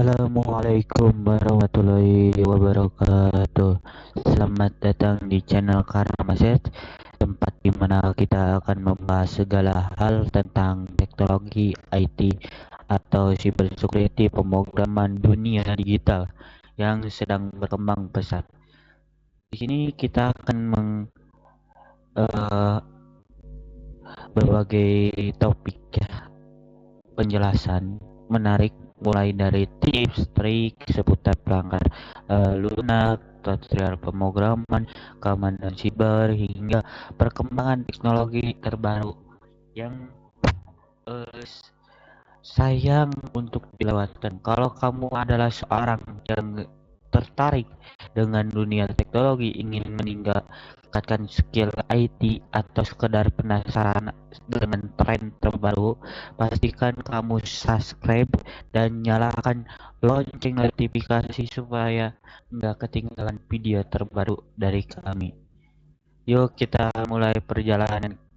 Assalamualaikum warahmatullahi wabarakatuh. Selamat datang di channel Karamaset, tempat di mana kita akan membahas segala hal tentang teknologi IT atau cybersecurity pemrograman dunia digital yang sedang berkembang pesat. Di sini kita akan eh, berbagai topik ya, penjelasan menarik mulai dari tips, trik seputar pelanggar lunak, tutorial pemrograman, keamanan siber hingga perkembangan teknologi terbaru yang eh, sayang untuk dilewatkan. Kalau kamu adalah seorang yang tertarik dengan dunia teknologi, ingin meningkatkan skill IT atau sekedar penasaran dengan tren terbaru, pastikan kamu subscribe dan nyalakan lonceng notifikasi supaya nggak ketinggalan video terbaru dari kami. Yuk kita mulai perjalanan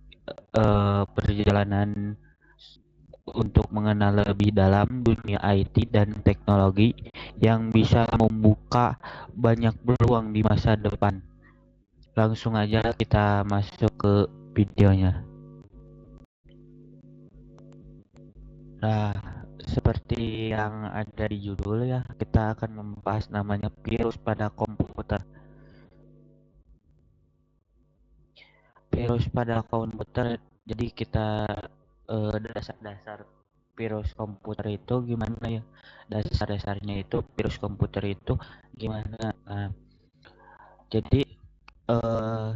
untuk mengenal lebih dalam dunia IT dan teknologi yang bisa membuka banyak peluang di masa depan. Langsung aja kita masuk ke videonya. Nah, seperti yang ada di judul ya, kita akan membahas namanya virus pada komputer. Virus pada komputer, jadi kita dasar-dasar virus komputer itu gimana ya, dasar-dasarnya itu virus komputer itu gimana. Nah, jadi eh,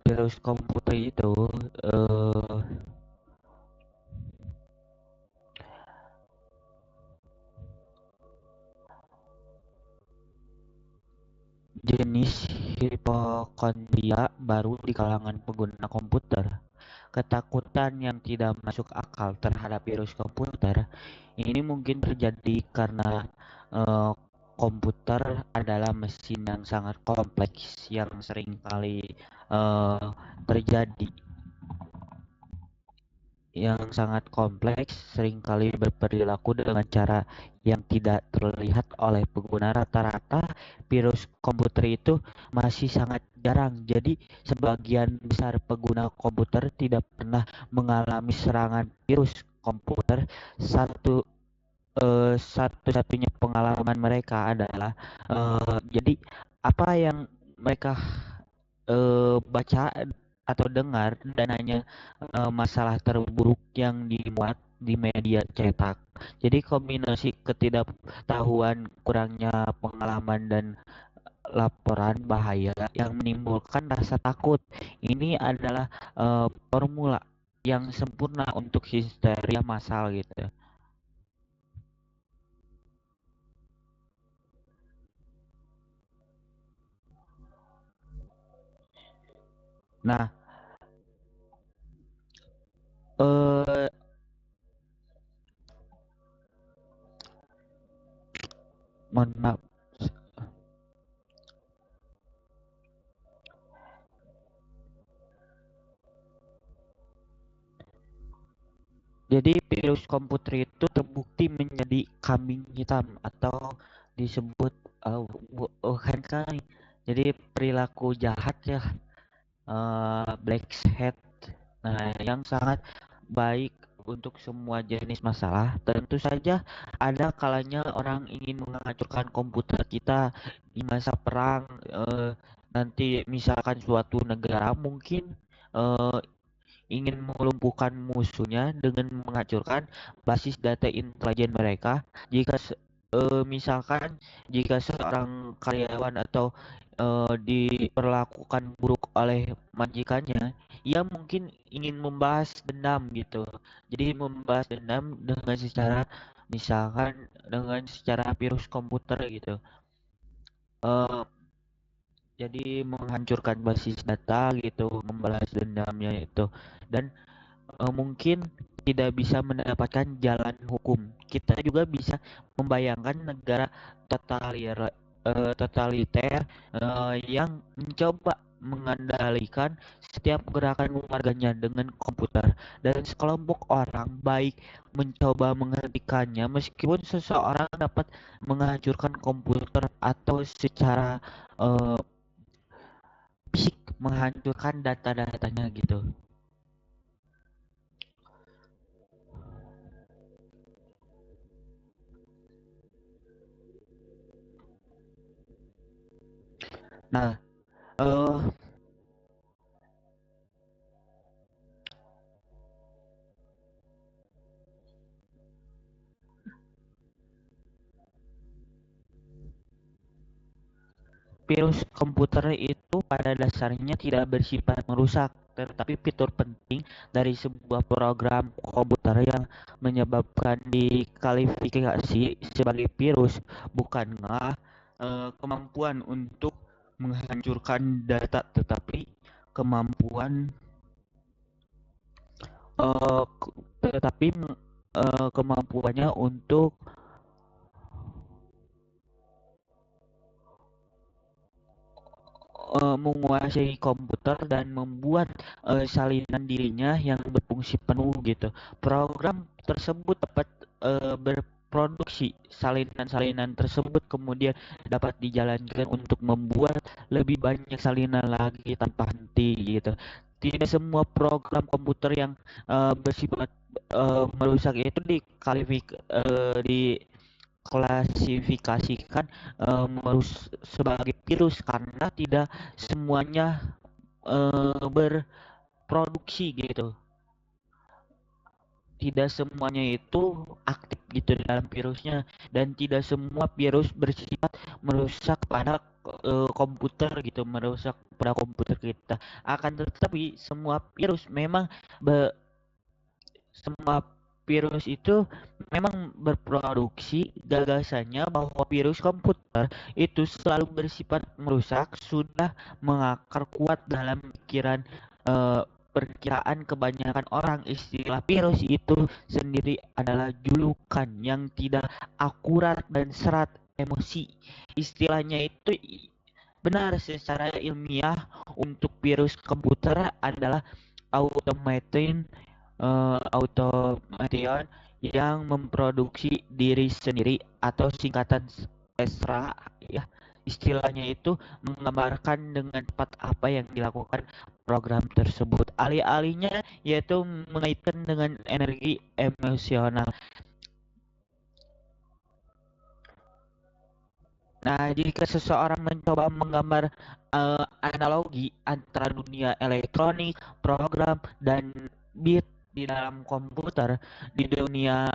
virus komputer itu eh, jenis hipokondria baru di kalangan pengguna komputer. Ketakutan yang tidak masuk akal terhadap virus komputer ini mungkin terjadi karena eh, komputer adalah mesin yang sangat kompleks yang sering kali eh, terjadi yang sangat kompleks, seringkali berperilaku dengan cara yang tidak terlihat oleh pengguna. Rata-rata virus komputer itu masih sangat jarang, jadi sebagian besar pengguna komputer tidak pernah mengalami serangan virus komputer. Satu-satunya pengalaman mereka adalah jadi apa yang mereka baca atau dengar dan hanya masalah terburuk yang dimuat di media cetak. Jadi kombinasi ketidaktahuan, kurangnya pengalaman dan laporan bahaya yang menimbulkan rasa takut. Ini adalah formula yang sempurna untuk histeria massal gitu. Nah, eh mohon maaf. Jadi virus komputer itu terbukti menjadi kambing hitam atau disebut bukan kambing. Jadi perilaku jahat ya, black hat. Nah, yang sangat baik untuk semua jenis masalah. Tentu saja ada kalanya orang ingin menghancurkan komputer kita di masa perang. Nanti misalkan suatu negara mungkin eh, ingin melumpuhkan musuhnya dengan menghancurkan basis data intelijen mereka. Misalkan jika seorang karyawan atau diperlakukan buruk oleh majikannya, ia mungkin ingin membahas dendam gitu. Jadi membahas dendam dengan secara misalkan dengan secara virus komputer gitu. Eh, jadi menghancurkan basis data gitu, membalas dendamnya itu. Dan mungkin tidak bisa mendapatkan jalan hukum. Kita juga bisa membayangkan negara totaliter yang mencoba mengendalikan setiap gerakan warganya dengan komputer, dan sekelompok orang baik mencoba menghentikannya meskipun seseorang dapat menghancurkan komputer atau secara eh, fisik menghancurkan data-datanya gitu. Nah, eh virus komputer itu pada dasarnya tidak bersifat merusak, tetapi fitur penting dari sebuah program komputer yang menyebabkan dikualifikasi sebagai virus bukanlah kemampuan untuk menghancurkan data, tetapi kemampuan eh, tetapi kemampuannya untuk menguasai komputer dan membuat salinan dirinya yang berfungsi penuh gitu. Program tersebut dapat berproduksi salinan-salinan tersebut kemudian dapat dijalankan untuk membuat lebih banyak salinan lagi tanpa henti gitu. Tidak semua program komputer yang bersifat merusak itu diklasifikasikan sebagai virus karena tidak semuanya berproduksi gitu, tidak semuanya itu aktif gitu di dalam virusnya, dan tidak semua virus bersifat merusak pada komputer gitu, merusak pada komputer kita. Akan tetapi semua virus itu memang berproduksi gagasannya bahwa virus komputer itu selalu bersifat merusak sudah mengakar kuat dalam pikiran eh, perkiraan kebanyakan orang. Istilah virus itu sendiri adalah julukan yang tidak akurat dan serat emosi. Istilahnya itu benar secara ilmiah untuk virus komputer adalah automatin automation yang memproduksi diri sendiri atau singkatan ESRA ya. Istilahnya itu menggambarkan dengan tepat apa yang dilakukan program tersebut. Alih-alihnya yaitu mengaitkan dengan energi emosional. Nah, jika seseorang mencoba menggambar analogi antara dunia elektronik, program, dan bit di dalam komputer, di dunia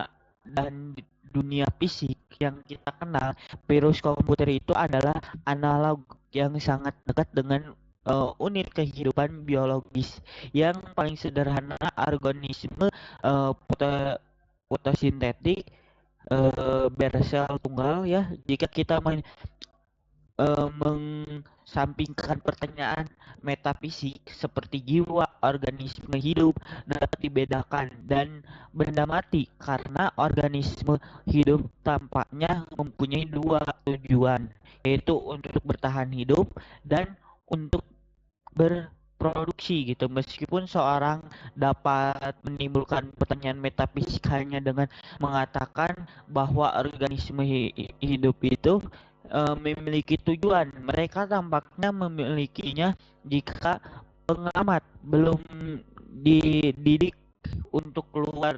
di dunia fisik yang kita kenal, virus komputer itu adalah analog yang sangat dekat dengan unit kehidupan biologis. Yang paling sederhana, organisme fotosintetik bersel tunggal ya. Jika kita mensampingkan pertanyaan metafisik seperti jiwa, organisme hidup dapat dibedakan dan benda mati, karena organisme hidup tampaknya mempunyai dua tujuan, yaitu untuk bertahan hidup dan untuk berproduksi gitu. Meskipun seorang dapat menimbulkan pertanyaan metafisik hanya dengan mengatakan bahwa organisme hidup itu memiliki tujuan, mereka tampaknya memilikinya jika pengamat belum dididik untuk keluar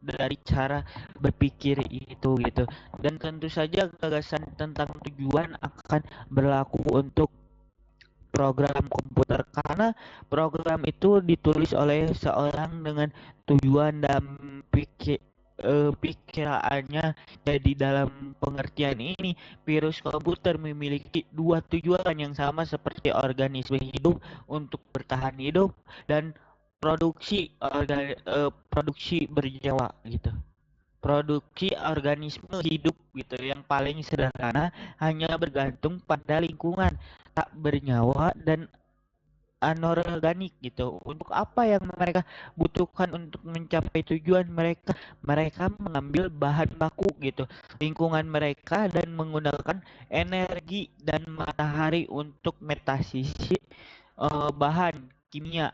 dari cara berpikir itu gitu. Dan tentu saja gagasan tentang tujuan akan berlaku untuk program komputer karena program itu ditulis oleh seorang dengan tujuan dan pikirannya. Jadi dalam pengertian ini, virus komputer memiliki dua tujuan yang sama seperti organisme hidup, untuk bertahan hidup dan produksi bernyawa gitu. Produksi organisme hidup gitu yang paling sederhana hanya bergantung pada lingkungan tak bernyawa dan anorganik gitu. Untuk apa yang mereka butuhkan untuk mencapai tujuan mereka, mereka mengambil bahan baku gitu, lingkungan mereka, dan menggunakan energi dan matahari untuk metastasis bahan kimia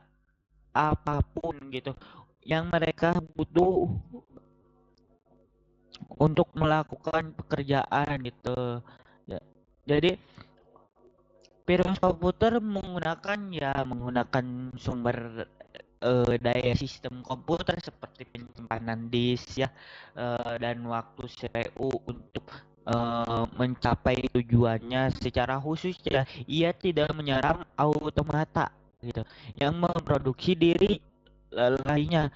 apapun gitu yang mereka butuh untuk melakukan pekerjaan gitu. Ya, jadi virus komputer menggunakan sumber daya sistem komputer seperti penyimpanan disk ya, dan waktu CPU untuk mencapai tujuannya. Secara khusus ya, ia tidak menyerang automata gitu yang memproduksi diri lainnya,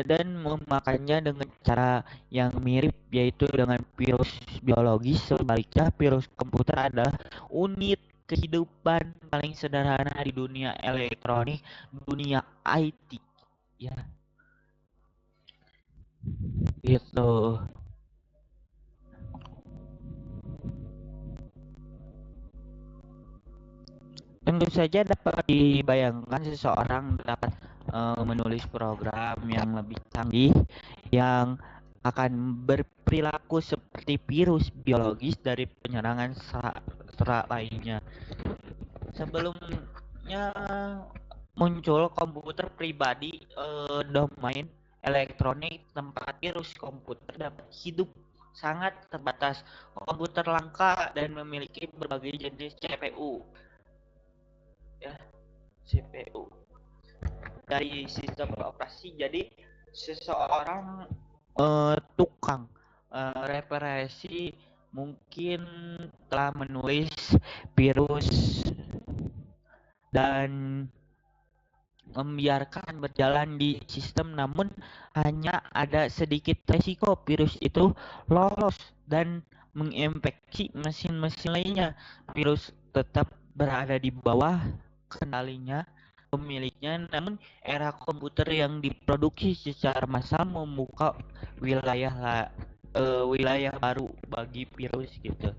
dan memakannya dengan cara yang mirip, yaitu dengan virus biologis. Sebaliknya, virus komputer adalah unit kehidupan paling sederhana di dunia elektronik, dunia IT ya gitu. Tentu saja dapat dibayangkan seseorang dapat menulis program yang lebih canggih yang akan berperilaku seperti virus biologis dari penyerangan serat lainnya. Sebelumnya muncul komputer pribadi, domain elektronik tempat virus komputer dapat hidup sangat terbatas. Komputer langka dan memiliki berbagai jenis CPU ya, CPU dari sistem operasi. Jadi seseorang tukang reparasi mungkin telah menulis virus dan membiarkan berjalan di sistem, namun hanya ada sedikit resiko virus itu lolos dan menginfeksi mesin-mesin lainnya. Virus tetap berada di bawah kendalinya pemiliknya, namun era komputer yang diproduksi secara massal membuka wilayah baru bagi virus gitu.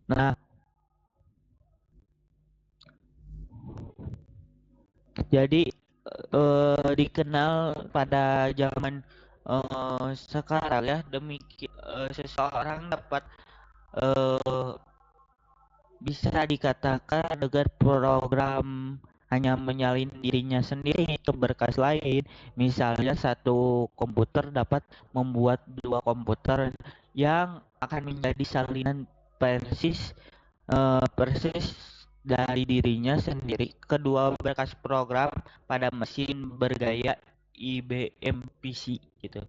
Nah, jadi dikenal pada zaman sekarang ya, demikian seseorang dapat eh, bisa dikatakan agar program hanya menyalin dirinya sendiri ke berkas lain. Misalnya satu komputer dapat membuat dua komputer yang akan menjadi salinan persis persis dari dirinya sendiri. Kedua berkas program pada mesin bergaya IBM PC gitu.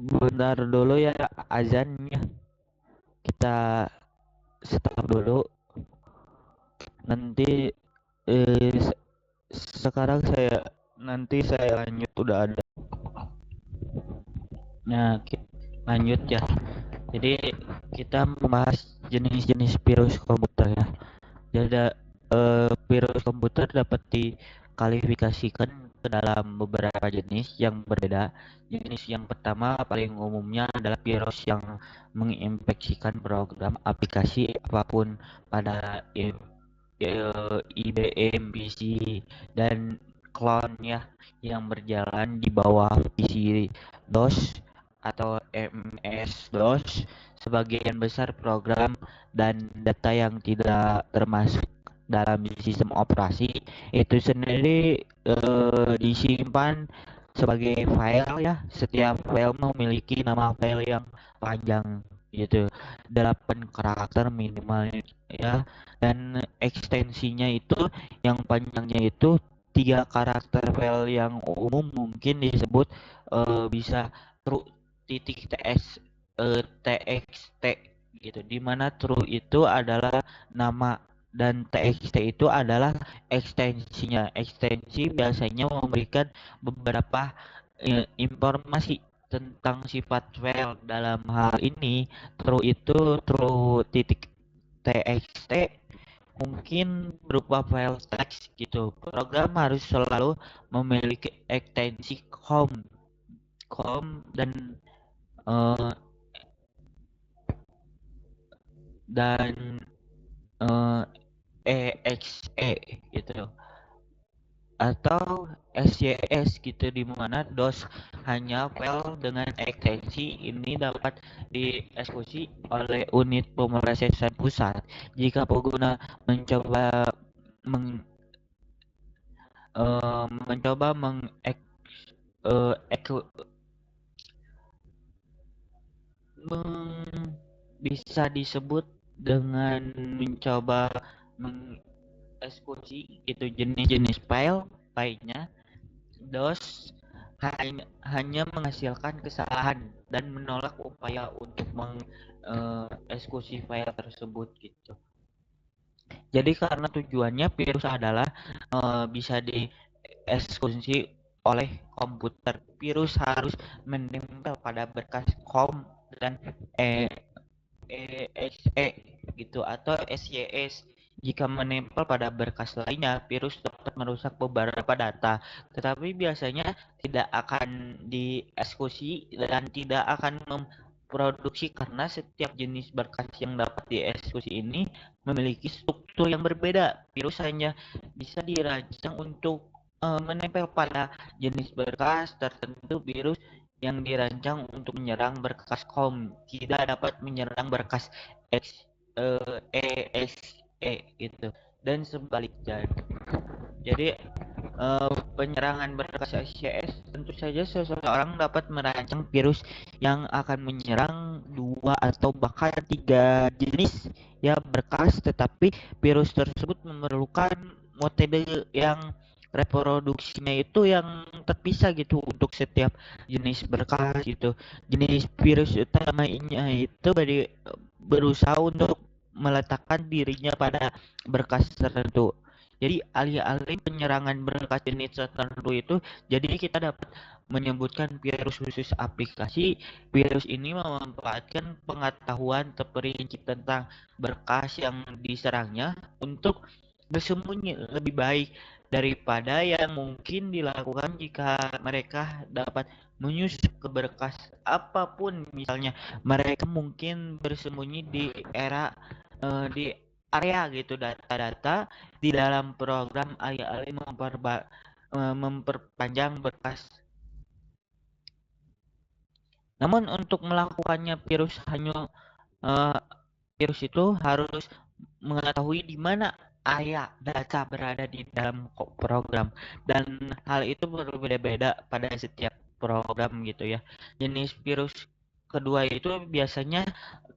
Bentar dulu ya azannya. Kita stop dulu. Nanti eh, sekarang saya lanjut udah ada. Nah, lanjut ya. Jadi kita membahas jenis-jenis virus komputer ya. Jadi virus komputer dapat diklasifikasikan ke dalam beberapa jenis yang berbeda. Jenis yang pertama paling umumnya adalah virus yang menginfeksikan program aplikasi apapun pada IBM PC dan clone ya yang berjalan di bawah PC DOS atau MS-DOS. Sebagian besar program dan data yang tidak termasuk dalam sistem operasi itu sendiri disimpan sebagai file ya. Setiap file memiliki nama file yang panjang gitu, 8 karakter minimal ya, dan ekstensinya itu yang panjangnya itu 3 karakter. File yang umum mungkin disebut bisa true titik ts txt gitu, dimana true itu adalah nama dan txt itu adalah ekstensinya. Ekstensi biasanya memberikan beberapa informasi tentang sifat file. Dalam hal ini true itu true titik txt mungkin berupa file teks gitu. Program harus selalu memiliki ekstensi com eh, dan eh, exe gitu atau SYS gitu, di mana DOS hanya file dengan ekstensi ini dapat dieksekusi oleh unit pemrosesan pusat. Jika pengguna mencoba meng, mencoba ek- bisa disebut dengan mencoba mengeksekusi itu jenis-jenis file lainnya. DOS hanya menghasilkan kesalahan dan menolak upaya untuk mengeksekusi file tersebut gitu. Jadi karena tujuannya virus adalah bisa dieksekusi oleh komputer, virus harus menempel pada berkas COM dan e EXE gitu atau SYS. Jika menempel pada berkas lainnya, virus dapat merusak beberapa data, tetapi biasanya tidak akan dieksekusi dan tidak akan memproduksi karena setiap jenis berkas yang dapat dieksekusi ini memiliki struktur yang berbeda. Virus hanya bisa dirancang untuk menempel pada jenis berkas tertentu. Virus yang dirancang untuk menyerang berkas COM tidak dapat menyerang berkas EXE gitu dan sebaliknya. Jadi penyerangan berkas SCS tentu saja seseorang dapat merancang virus yang akan menyerang dua atau bahkan tiga jenis ya berkas, tetapi virus tersebut memerlukan metode yang reproduksinya itu yang terpisah gitu untuk setiap jenis berkas gitu. Jenis virus utamanya itu berusaha untuk meletakkan dirinya pada berkas tertentu. Jadi alih-alih penyerangan berkas jenis tertentu itu, jadi kita dapat menyebutkan virus khusus aplikasi. Virus ini memanfaatkan pengetahuan terperinci tentang berkas yang diserangnya untuk bersembunyi lebih baik daripada yang mungkin dilakukan jika mereka dapat menyusup ke berkas apapun. Misalnya mereka mungkin bersembunyi di area gitu data-data di dalam program alih-alih memperpanjang berkas. Namun untuk melakukannya uh, virus itu harus mengetahui di mana area data berada di dalam program, dan hal itu berbeda-beda pada setiap program gitu ya. Jenis virus kedua itu biasanya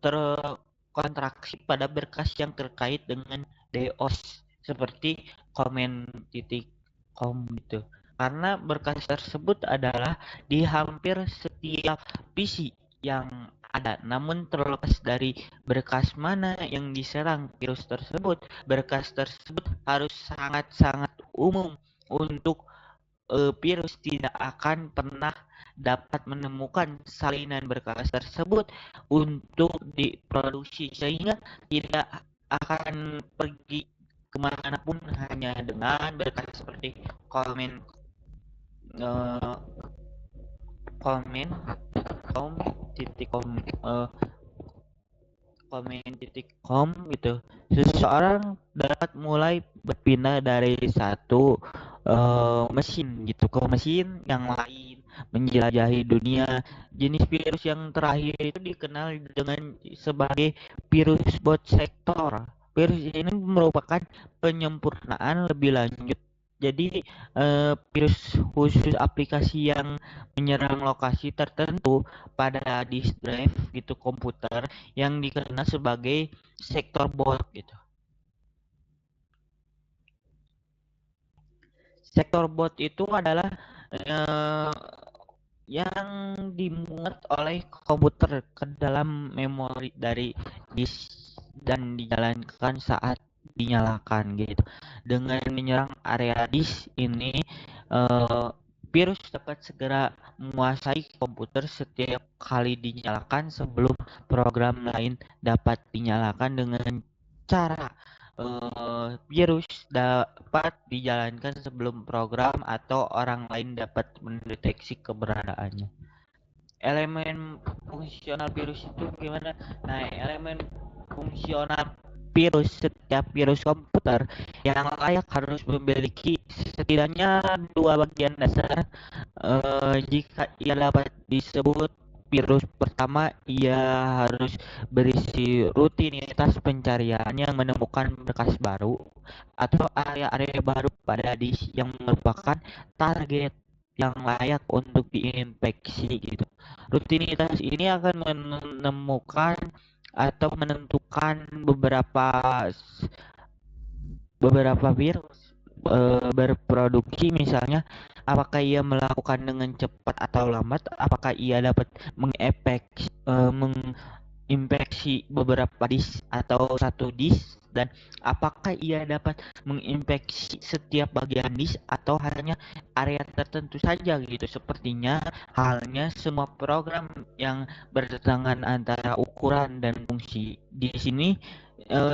terkontraksi pada berkas yang terkait dengan DOS seperti comment.com gitu. Karena berkas tersebut adalah di hampir setiap PC yang ada. Namun terlepas dari berkas mana yang diserang virus tersebut, berkas tersebut harus sangat-sangat umum untuk virus tidak akan pernah dapat menemukan salinan berkas tersebut untuk diproduksi, sehingga tidak akan pergi kemanapun hanya dengan berkas seperti komen uh, komen com titik komen.com gitu. Seseorang dapat mulai berpindah dari satu mesin gitu ke mesin yang lain, menjelajahi dunia. Jenis virus yang terakhir itu dikenal dengan sebagai virus bot sektor. Virus ini merupakan penyempurnaan lebih lanjut. Jadi virus khusus aplikasi yang menyerang lokasi tertentu pada disk drive gitu komputer yang dikenal sebagai sektor bot gitu. Sektor bot itu adalah eh, yang dimuat oleh komputer ke dalam memori dari disk dan dijalankan saat dinyalakan gitu. Dengan menyerang area disk ini, eh, virus dapat segera menguasai komputer setiap kali dinyalakan sebelum program lain dapat dinyalakan. Dengan cara virus dapat dijalankan sebelum program atau orang lain dapat mendeteksi keberadaannya. Elemen fungsional virus itu gimana? Nah, elemen fungsional setiap virus komputer yang layak harus memiliki setidaknya dua bagian dasar. Jika ia dapat disebut virus pertama, ia harus berisi rutinitas pencarian yang menemukan berkas baru atau area-area baru pada disk yang merupakan target yang layak untuk diinfeksi gitu. Rutinitas ini akan menemukan atau menentukan beberapa virus berproduksi, misalnya apakah ia melakukan dengan cepat atau lambat, apakah ia dapat menginfeksi beberapa disk atau satu disk, dan apakah ia dapat menginfeksi setiap bagian disk atau hanya area tertentu saja gitu. Sepertinya halnya semua program yang bertentangan antara ukuran dan fungsi. Di sini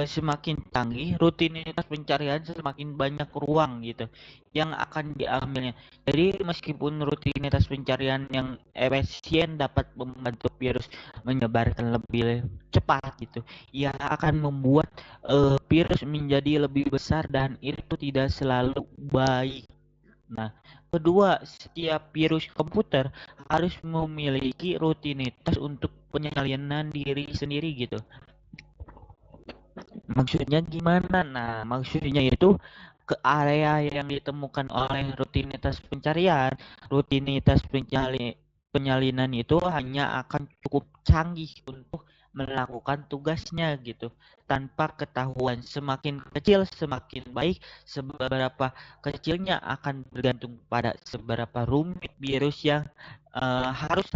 semakin canggih rutinitas pencarian, semakin banyak ruang gitu yang akan diambilnya. Jadi meskipun rutinitas pencarian yang efisien dapat membantu virus menyebarkan lebih cepat gitu, ia akan membuat virus menjadi lebih besar dan itu tidak selalu baik. Nah, kedua, setiap virus komputer harus memiliki rutinitas untuk penyalinan diri sendiri gitu. Maksudnya gimana? Nah, maksudnya itu ke area yang ditemukan oleh rutinitas penyalinan itu hanya akan cukup canggih untuk melakukan tugasnya gitu. Tanpa ketahuan, semakin kecil semakin baik. Seberapa kecilnya akan bergantung pada seberapa rumit virus yang harus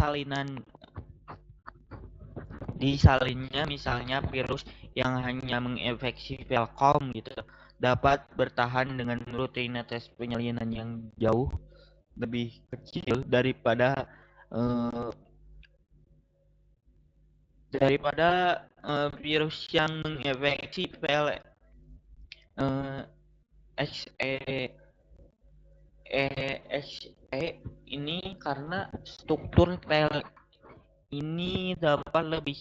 disalinnya. Misalnya virus yang hanya menginfeksi Velcom gitu dapat bertahan dengan rutinitas penyalinan yang jauh lebih kecil eh, daripada virus yang menginfeksi eh, XE EXE ini, karena struktur file ini dapat lebih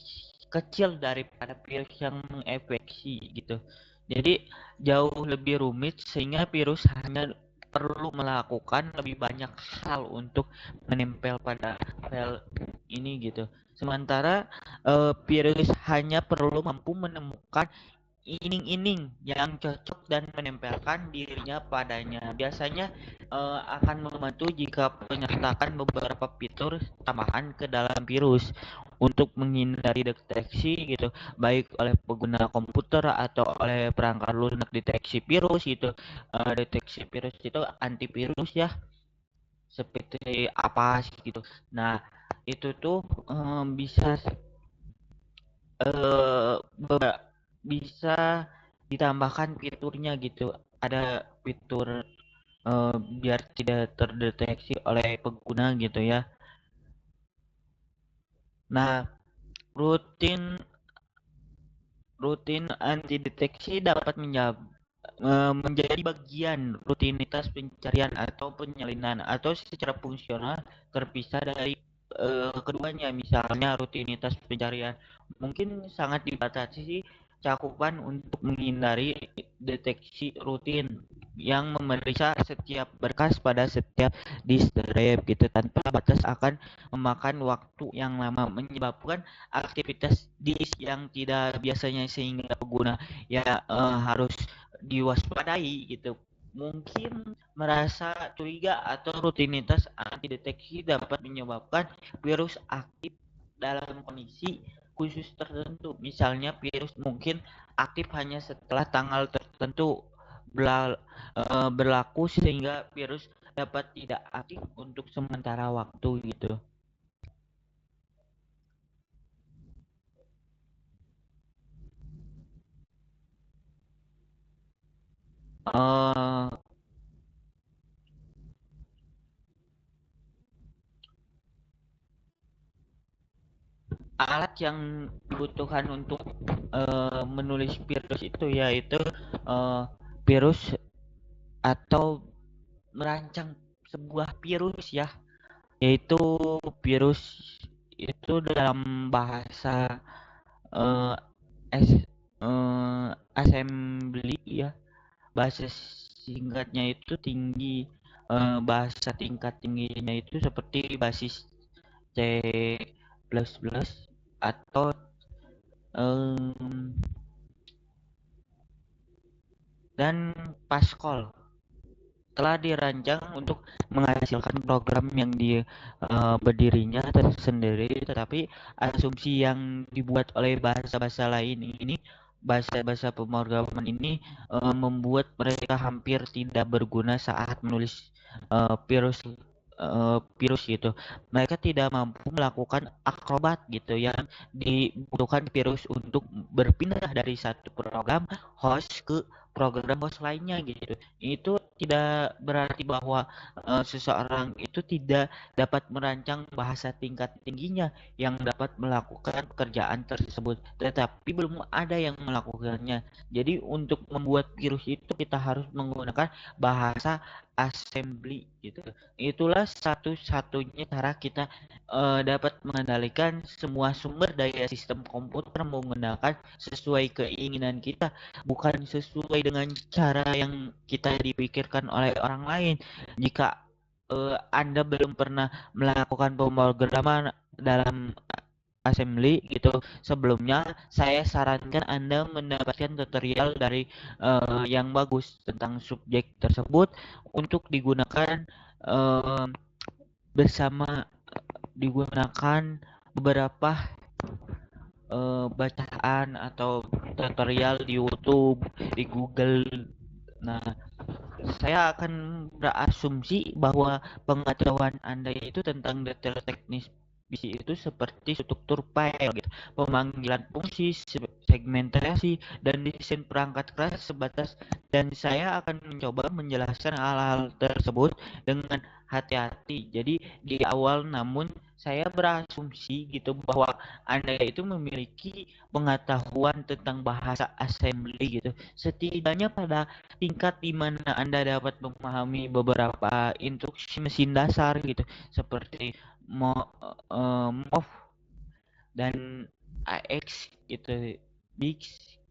kecil daripada virus yang menginfeksi gitu. Jadi jauh lebih rumit sehingga virus hanya perlu melakukan lebih banyak hal untuk menempel pada file ini gitu. Sementara virus hanya perlu mampu menemukan ining-ining yang cocok dan menempelkan dirinya padanya. Biasanya akan membantu jika menyertakan beberapa fitur tambahan ke dalam virus untuk menghindari deteksi gitu, baik oleh pengguna komputer atau oleh perangkat lunak deteksi virus gitu. Deteksi virus itu antivirus ya, seperti apa gitu. Nah, itu tuh bisa eh, bisa ditambahkan fiturnya gitu. Ada fitur biar tidak terdeteksi oleh pengguna gitu ya. Nah, rutin rutin anti deteksi dapat menjadi bagian rutinitas pencarian atau penyalinan atau secara fungsional terpisah dari keduanya. Misalnya rutinitas pencarian mungkin sangat dibatasi cakupan untuk menghindari deteksi rutin yang memeriksa setiap berkas pada setiap disk drive gitu tanpa batas akan memakan waktu yang lama, menyebabkan aktivitas disk yang tidak biasanya, sehingga pengguna ya harus diwaspadai gitu. Mungkin merasa curiga atau rutinitas anti deteksi dapat menyebabkan virus aktif dalam kondisi khusus tertentu. Misalnya virus mungkin aktif hanya setelah tanggal tertentu berlaku sehingga virus dapat tidak aktif untuk sementara waktu gitu. eh Alat yang dibutuhkan untuk menulis virus itu yaitu virus atau merancang sebuah virus ya, yaitu virus itu dalam bahasa eh, assembly ya, bahasa singkatnya itu tinggi, bahasa tingkat tingginya itu seperti basis C++ atau em, dan Pascal telah dirancang untuk menghasilkan program yang berdirinya tersendiri, tetapi asumsi yang dibuat oleh bahasa-bahasa lain ini, bahasa-bahasa pemrograman ini membuat mereka hampir tidak berguna saat menulis virus virus gitu. Mereka tidak mampu melakukan akrobat gitu yang dibutuhkan virus untuk berpindah dari satu program host ke program host lainnya gitu. Itu tidak berarti bahwa seseorang itu tidak dapat merancang bahasa tingkat tingginya yang dapat melakukan pekerjaan tersebut, tetapi belum ada yang melakukannya. Jadi untuk membuat virus itu kita harus menggunakan bahasa assembly gitu. Itulah satu-satunya cara kita dapat mengendalikan semua sumber daya sistem komputer menggunakan sesuai keinginan kita, bukan sesuai dengan cara yang kita dipikirkan oleh orang lain. Jika Anda belum pernah melakukan pemrograman dalam assembly gitu sebelumnya, saya sarankan Anda mendapatkan tutorial dari yang bagus tentang subjek tersebut untuk digunakan eh, bersama digunakan beberapa bacaan atau tutorial di YouTube, di Google. Nah, saya akan berasumsi bahwa pengetahuan Anda itu tentang detail teknis PC itu seperti struktur file gitu, pemanggilan fungsi, segmentasi, dan desain perangkat keras sebatas, dan saya akan mencoba menjelaskan hal-hal tersebut dengan hati-hati. Jadi di awal, namun saya berasumsi gitu bahwa Anda itu memiliki pengetahuan tentang bahasa assembly gitu. Setidaknya pada tingkat di mana Anda dapat memahami beberapa instruksi mesin dasar gitu, seperti MOV dan AX gitu, BIX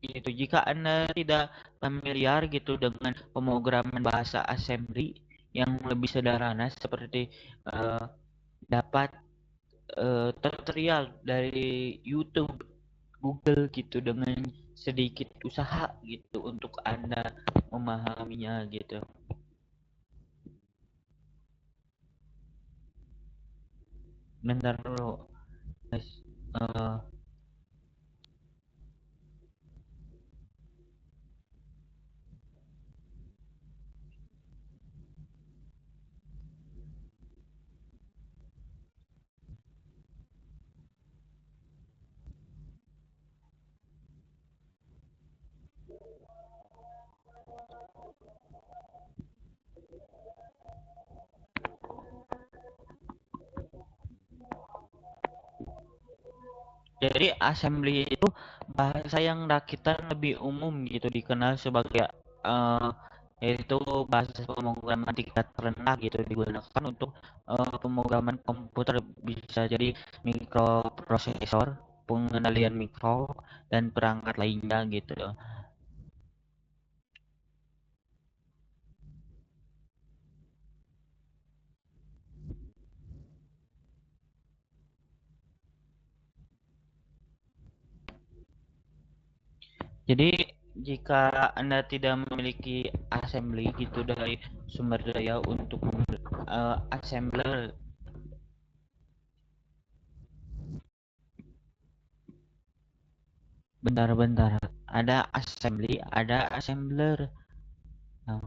gitu. Jika Anda tidak familiar gitu dengan pemrograman bahasa assembly yang lebih sederhana, seperti eh, dapat tutorial dari YouTube, Google gitu, dengan sedikit usaha gitu untuk Anda memahaminya gitu. Bentar dulu, guys. Eh, jadi assembly itu bahasa yang rakitan lebih umum gitu, dikenal sebagai eh, yaitu bahasa pemrograman tingkat rendah gitu, digunakan untuk pemrograman komputer, bisa jadi mikroprosesor, pengendalian mikro, dan perangkat lainnya gitu. Jadi jika Anda tidak memiliki assembly gitu dari sumber daya untuk assembler, bentar-bentar, ada assembly, ada assembler. Nah,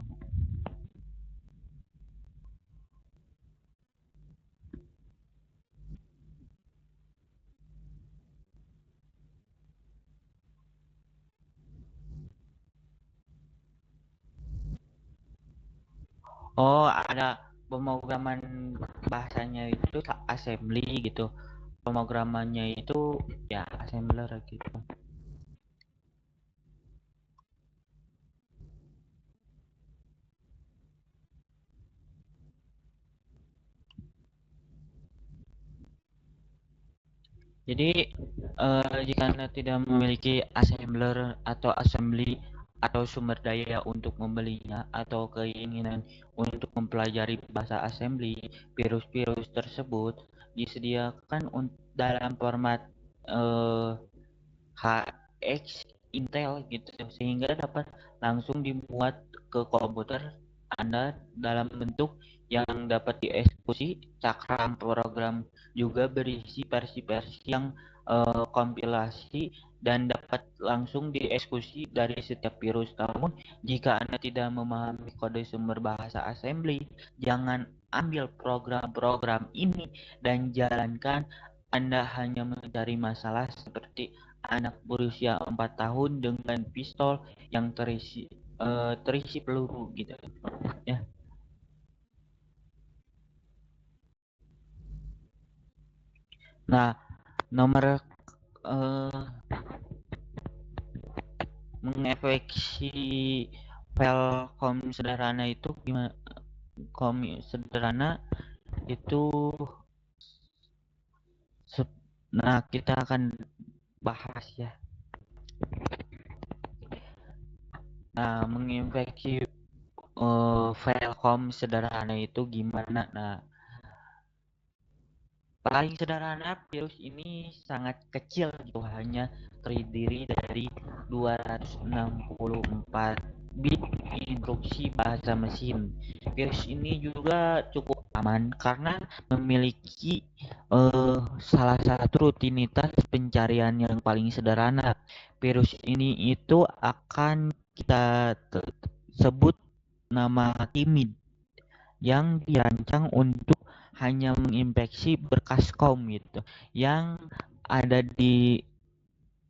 oh, ada pemrograman bahasanya itu assembly gitu. Pemrogramannya itu ya assembler gitu. Jadi jika Anda tidak memiliki assembler atau assembly atau sumber daya untuk membelinya atau keinginan untuk mempelajari bahasa assembly, virus-virus tersebut disediakan dalam format eh, HX Intel gitu, sehingga dapat langsung dimuat ke komputer Anda dalam bentuk yang dapat dieksekusi. Cakram program juga berisi versi-versi yang kompilasi dan dapat langsung dieksekusi dari setiap virus. Namun jika Anda tidak memahami kode sumber bahasa assembly, jangan ambil program-program ini dan jalankan. Anda hanya mencari masalah seperti anak berusia 4 tahun dengan pistol yang terisi peluru gitu ya. Nah, nomor eh, mengefeksi file com sederhana itu gimana? Com sederhana itu nah kita akan bahas ya. Nah, menginfeksi file com sederhana itu gimana? Nah, paling sederhana, virus ini sangat kecil gitu, hanya terdiri dari 264 bit instruksi bahasa mesin. Virus ini juga cukup aman karena memiliki salah satu rutinitas pencarian yang paling sederhana. Virus ini itu akan kita sebut nama timid yang dirancang untuk hanya menginfeksi berkas COM gitu yang ada di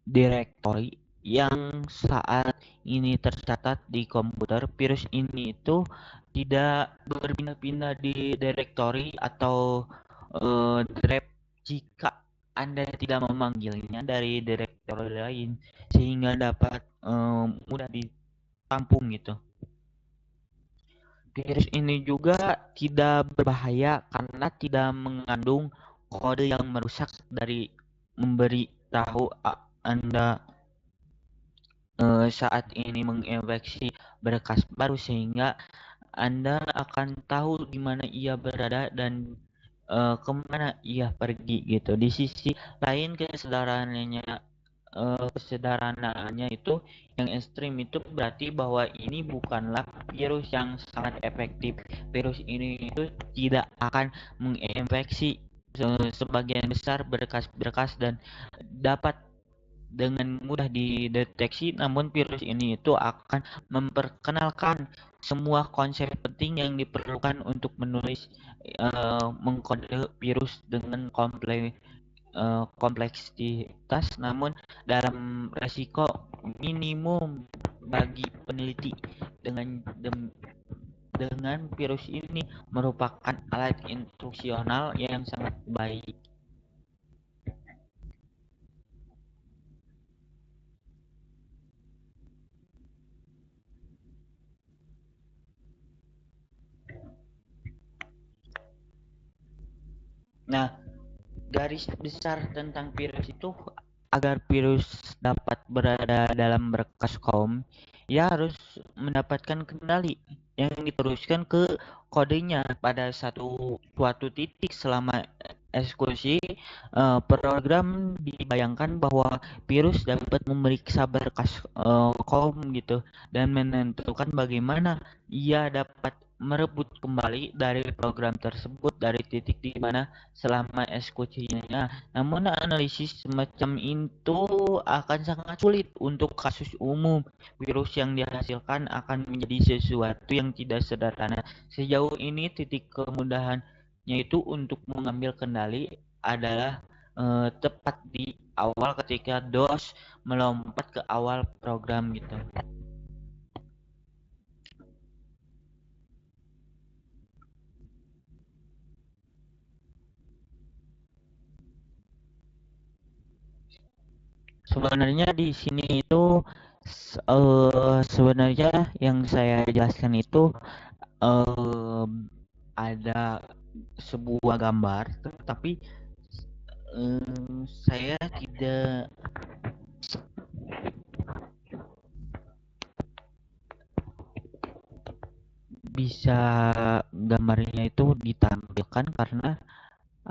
direktori yang saat ini tercatat di komputer. Virus ini itu tidak berpindah-pindah di direktori atau drive jika Anda tidak memanggilnya dari direktori lain, sehingga dapat mudah ditampung gitu. Virus ini juga tidak berbahaya karena tidak mengandung kode yang merusak dari memberitahu Anda saat ini menginfeksi berkas baru, sehingga Anda akan tahu di mana ia berada dan kemana ia pergi gitu. Di sisi lain kesederhanaannya itu yang ekstrim itu berarti bahwa ini bukanlah virus yang sangat efektif. Virus ini itu tidak akan menginfeksi sebagian besar berkas-berkas dan dapat dengan mudah dideteksi. Namun virus ini itu akan memperkenalkan semua konsep penting yang diperlukan untuk menulis mengkode virus dengan kompleksitas, namun dalam resiko minimum bagi peneliti. Dengan virus ini merupakan alat instruksional yang sangat baik. Nah, garis besar tentang virus itu, agar virus dapat berada dalam berkas COM, ia harus mendapatkan kendali yang diteruskan ke kodenya pada suatu titik. Selama eksekusi program, dibayangkan bahwa virus dapat memeriksa berkas COM gitu dan menentukan bagaimana ia dapat merebut kembali dari program tersebut dari titik di mana selama eksekusinya. Namun analisis semacam itu akan sangat sulit untuk kasus umum. Virus yang dihasilkan akan menjadi sesuatu yang tidak sederhana. Sejauh ini titik kemudahannya itu untuk mengambil kendali adalah tepat di awal ketika DOS melompat ke awal program gitu. Sebenarnya di sini itu sebenarnya yang saya jelaskan itu ada sebuah gambar, tapi Saya tidak bisa gambarnya itu ditampilkan karena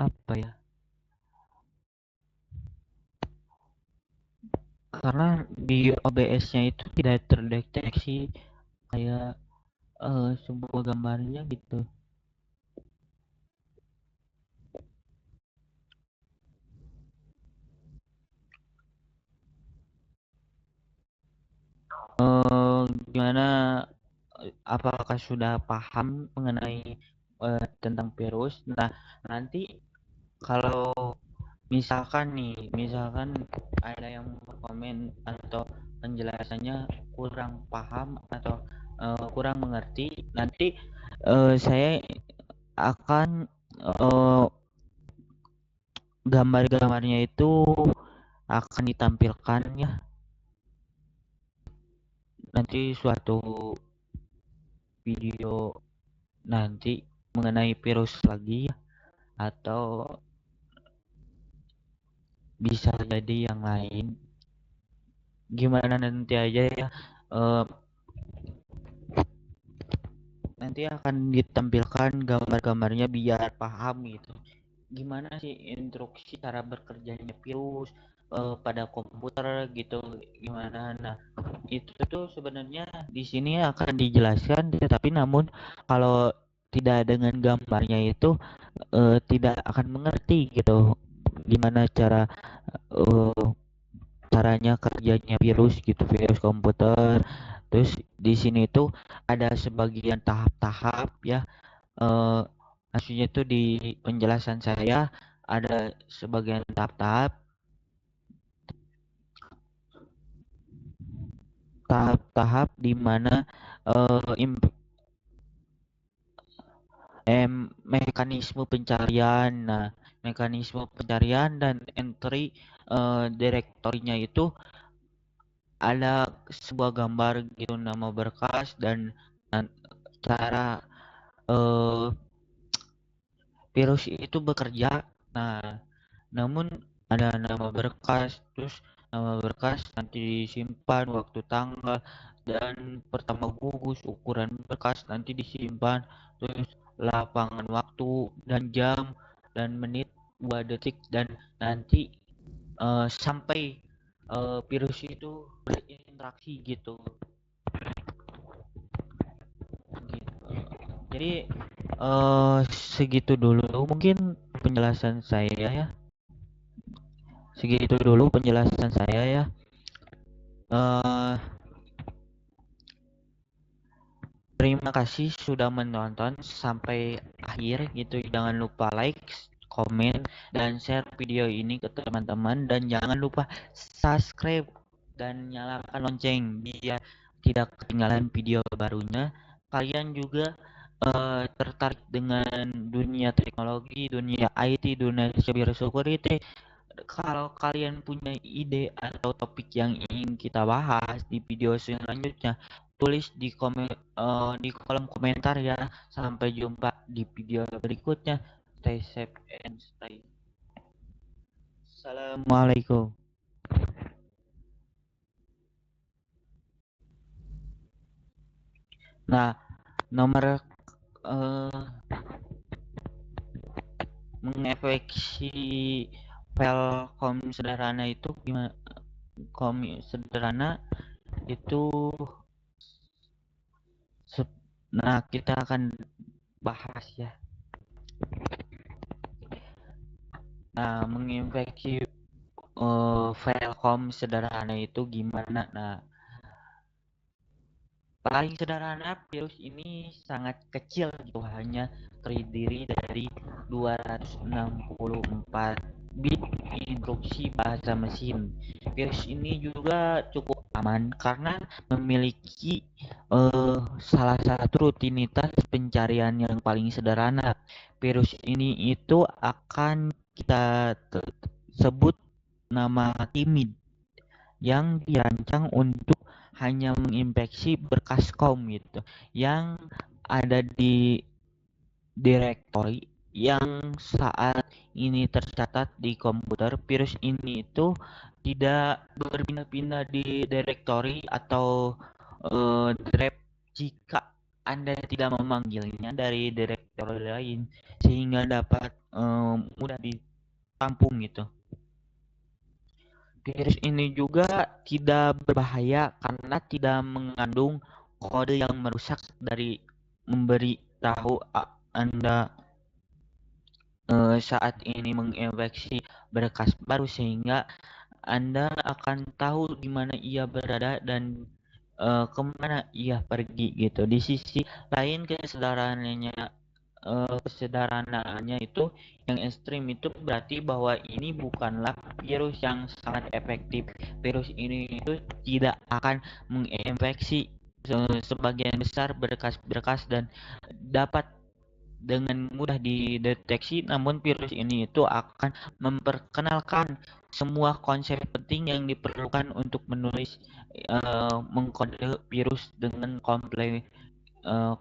apa ya? Karena di OBS-nya itu tidak terdeteksi kayak sebuah gambarnya gitu. Gimana? Apakah sudah paham mengenai tentang virus? Nah, nanti kalau misalkan ada yang komen atau penjelasannya kurang paham atau kurang mengerti, nanti saya akan gambar-gambarnya itu akan ditampilkan ya nanti suatu video nanti mengenai virus lagi ya, atau bisa jadi yang lain gimana nanti aja ya. Eh, Nanti akan ditampilkan gambar-gambarnya biar paham gitu gimana sih instruksi cara bekerjanya virus pada komputer gitu gimana. Nah itu tuh sebenarnya di sini akan dijelaskan tetapi namun kalau tidak dengan gambarnya itu tidak akan mengerti gitu gimana eh, caranya kerjanya virus gitu virus komputer. Terus di sini tuh ada sebagian tahap-tahap ya, eh maksudnya tuh di penjelasan saya ada sebagian tahap-tahap di mana eh, im- mekanisme pencarian. Nah, mekanisme pencarian dan entry direktorinya itu ada sebuah gambar gitu nama berkas dan cara eh, virus itu bekerja. Nah, namun ada nama berkas, terus nama berkas nanti disimpan waktu tanggal dan pertama gugus ukuran berkas nanti disimpan, terus lapangan waktu dan jam dan menit 2 detik dan nanti sampai virus itu berinteraksi gitu. Jadi segitu dulu mungkin penjelasan saya ya. Segitu dulu penjelasan saya ya. eh Terima kasih sudah menonton sampai akhir gitu. Jangan lupa like, komen, dan share video ini ke teman-teman dan jangan lupa subscribe dan nyalakan lonceng biar tidak ketinggalan video barunya. Kalian juga tertarik dengan dunia teknologi, dunia IT, dunia cyber security. Kalau kalian punya ide atau topik yang ingin kita bahas di video selanjutnya, tulis di kolom komentar ya. Sampai jumpa di video berikutnya. Stay safe and stay. Assalamualaikum. Nah, nomor eh, menginfeksi file kom sederhana itu gimana? Kom sederhana itu nah kita akan bahas ya. Nah, menginfeksi file kom sederhana itu gimana? Nah, paling sederhana virus ini sangat kecil gitu, hanya terdiri dari 264 bit instruksi bahasa mesin. Virus ini juga cukup aman karena memiliki salah satu rutinitas pencarian yang paling sederhana. Virus ini itu akan kita sebut nama timid yang dirancang untuk hanya menginfeksi berkas kom gitu yang ada di direktori yang saat ini tercatat di komputer, virus ini itu tidak berpindah-pindah di directory atau drive jika Anda tidak memanggilnya dari directory lain, sehingga dapat mudah ditampung gitu. Virus ini juga tidak berbahaya karena tidak mengandung kode yang merusak dari memberitahu Anda saat ini menginfeksi berkas baru, sehingga Anda akan tahu di mana ia berada dan kemana ia pergi gitu. Di sisi lain kesederhanaannya itu yang ekstrim itu berarti bahwa ini bukanlah virus yang sangat efektif. Virus ini itu tidak akan menginfeksi sebagian besar berkas-berkas dan dapat dengan mudah dideteksi, namun virus ini itu akan memperkenalkan semua konsep penting yang diperlukan untuk menulis mengkode virus dengan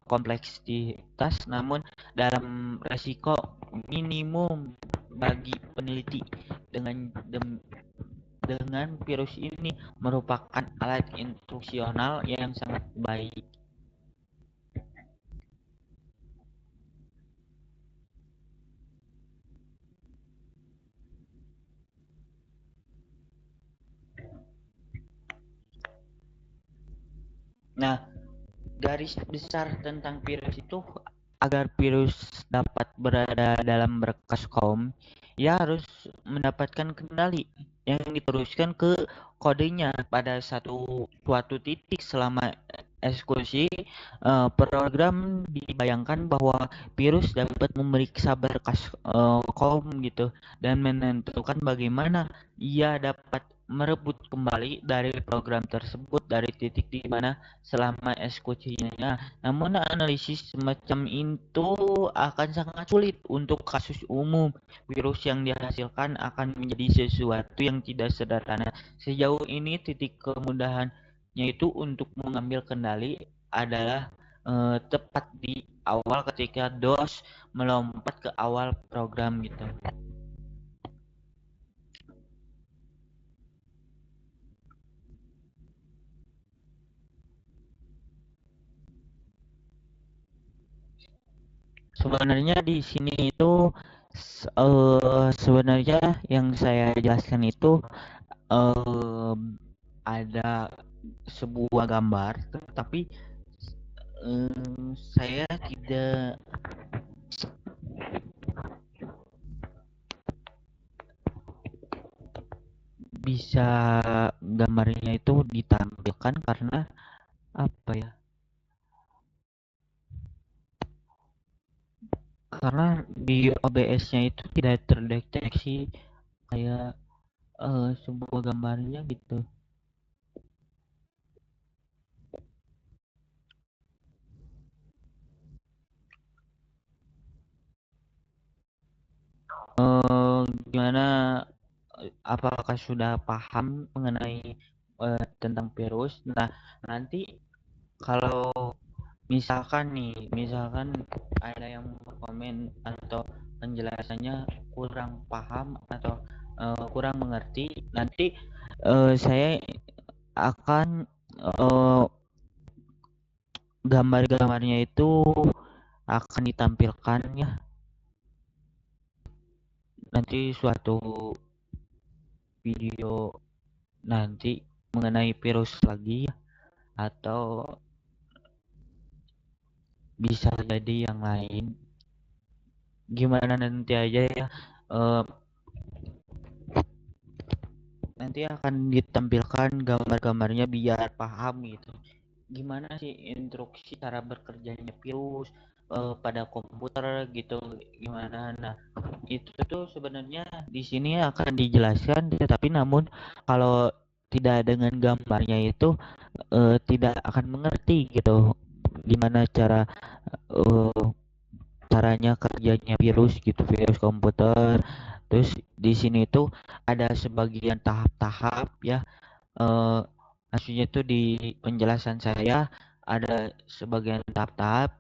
kompleksitas, namun dalam resiko minimum bagi peneliti. Dengan virus ini merupakan alat instruksional yang sangat baik. Nah, garis besar tentang virus itu, agar virus dapat berada dalam berkas COM, ia harus mendapatkan kendali yang diteruskan ke kodenya pada suatu titik selama eksekusi program. Dibayangkan bahwa virus dapat memeriksa berkas COM gitu dan menentukan bagaimana ia dapat merebut kembali dari program tersebut dari titik di mana selama eksekusinya. Namun analisis semacam itu akan sangat sulit untuk kasus umum. Virus yang dihasilkan akan menjadi sesuatu yang tidak sederhana. Sejauh ini titik kemudahannya itu untuk mengambil kendali adalah tepat di awal ketika DOS melompat ke awal program gitu. Sebenarnya di sini itu sebenarnya yang saya jelaskan itu eh, ada sebuah gambar, tapi saya tidak bisa gambarnya itu ditampilkan karena apa ya? Karena di OBS-nya itu tidak terdeteksi kayak sebuah gambarnya gitu. Gimana? Apakah sudah paham mengenai tentang virus? Nah, nanti kalau misalkan ada yang komen atau penjelasannya kurang paham atau kurang mengerti, nanti saya akan gambar-gambarnya itu akan ditampilkan ya nanti suatu video nanti mengenai virus lagi ya, atau bisa jadi yang lain, gimana nanti aja ya. Eh, Nanti akan ditampilkan gambar-gambarnya biar paham gitu gimana sih instruksi cara bekerjanya virus pada komputer gitu gimana. Nah, itu tuh sebenarnya di sini akan dijelaskan, tetapi namun kalau tidak dengan gambarnya itu tidak akan mengerti gitu gimana eh, caranya kerjanya virus gitu, virus komputer. Terus di sini tuh ada sebagian tahap-tahap ya, eh maksudnya tuh di penjelasan saya ada sebagian tahap-tahap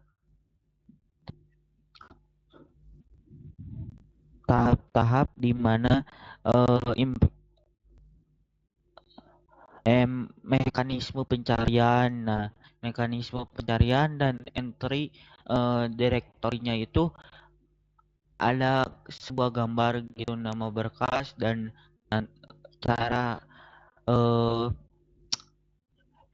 tahap-tahap di mana eh, im- mekanisme pencarian. Nah, mekanisme pencarian dan entry direktorinya itu ada sebuah gambar gitu, nama berkas dan cara eh,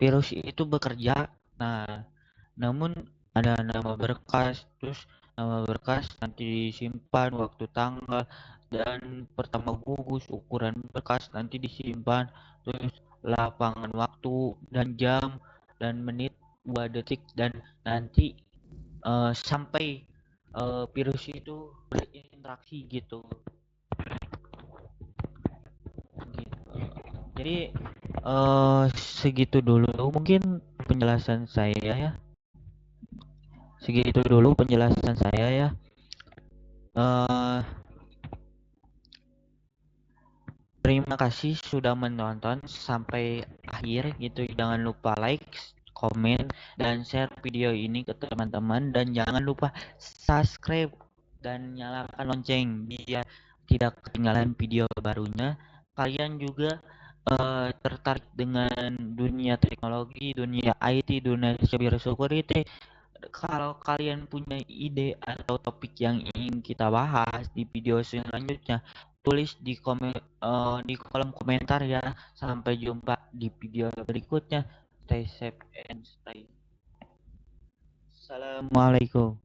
virus itu bekerja. Nah, namun ada nama berkas, terus nama berkas nanti disimpan waktu tanggal dan pertama gugus, ukuran berkas nanti disimpan, terus lapangan waktu dan jam dan menit, 2 detik, dan nanti sampai virus itu berinteraksi gitu. Jadi segitu dulu mungkin penjelasan saya ya. Segitu dulu penjelasan saya ya. eh Terima kasih sudah menonton sampai akhir gitu. Jangan lupa like, komen, dan share video ini ke teman-teman, dan jangan lupa subscribe dan nyalakan lonceng biar tidak ketinggalan video barunya. Kalian juga tertarik dengan dunia teknologi, dunia IT, dunia cyber security. Kalau kalian punya ide atau topik yang ingin kita bahas di video selanjutnya, tulis di kolom komentar ya. Sampai jumpa di video berikutnya. Stay safe and stay. Assalamualaikum.